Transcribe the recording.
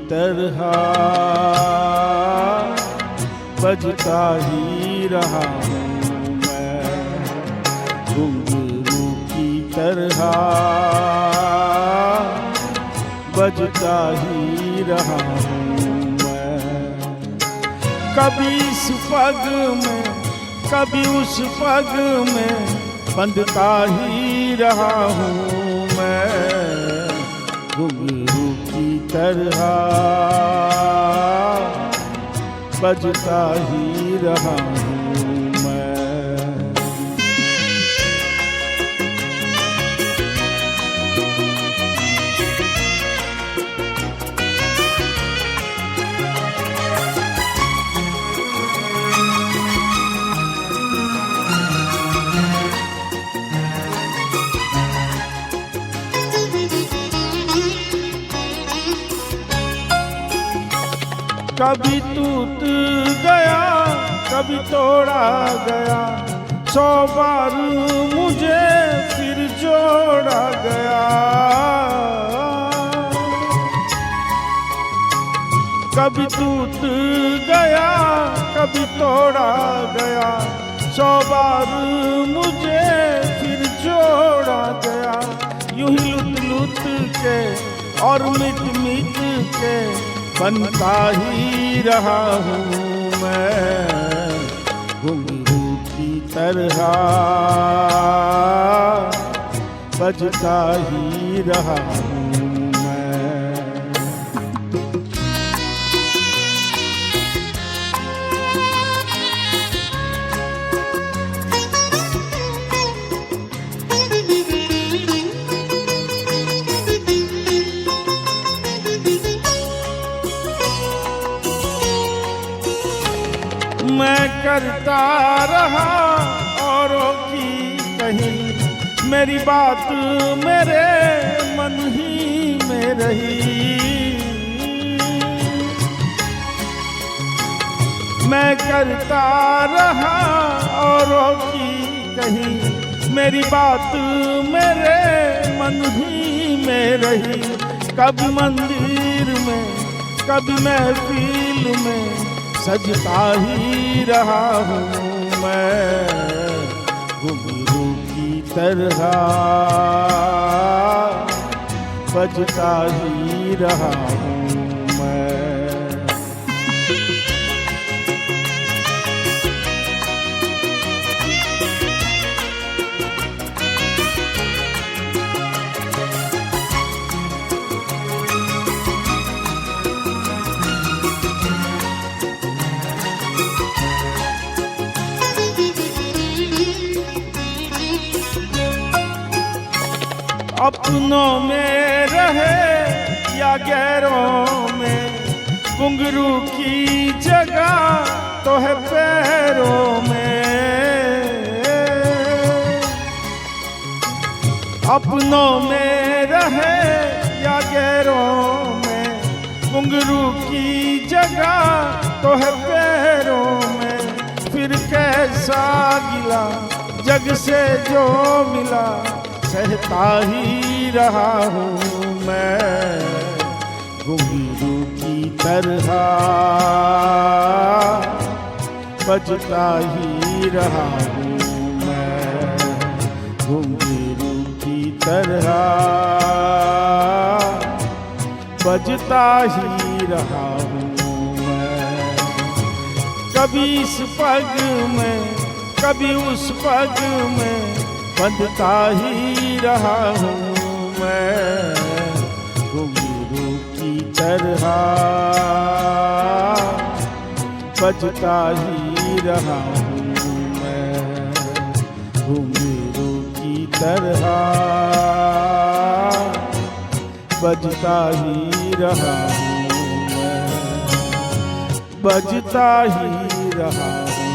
तरह बजता ही रहा हूँ मैं, घुंघरू की तरह बजता ही रहा हूँ मैं। कभी इस पग में कभी उस पग में बंधता ही रहा हूँ मैं, घुंघरू की तरह बजता ही रहा हूँ मैं। कभी टूट गया कभी तोड़ा गया, 100 बार मुझे फिर जोड़ा गया। कभी टूट गया कभी तोड़ा गया, 100 बार मुझे फिर जोड़ा गया। यूं ही लुट लुट के और मिट मिट के बनता ही रहा हूँ मैं, घुंघरू की तरह बजता ही रहा हूँ मैं। मैं करता रहा औरों की कही, मेरी बात मेरे मन ही में रही। मैं करता रहा औरों की कही, मेरी बात मेरे मन ही में रही। कभी मंदिर में कभी महफिल में सजता ही रहा हूँ मैं, घुंघरू की तरह बजता ही रहा हूँ मैं। अपनों में रहे या गैरों में, घुंघरू की जगह तो है पैरों में। अपनों में रहे या गैरों में, घुंघरू की जगह तो है पैरों में। फिर कैसा गिला जग से जो मिला, सहता ही रहा हूँ मैं, घुंघरू की तरह बजता ही रहा हूँ मैं, घुंघरू की तरह बजता ही रहा हूँ मैं। कभी इस पग में कभी उस पग में बंधता ही रहा हूँ मैं, घुंघरू की तरह बजता ही रहा हूँ मैं, घुंघरू की तरह बजता ही रहा हूँ मैं, बजता ही रहा हूँ।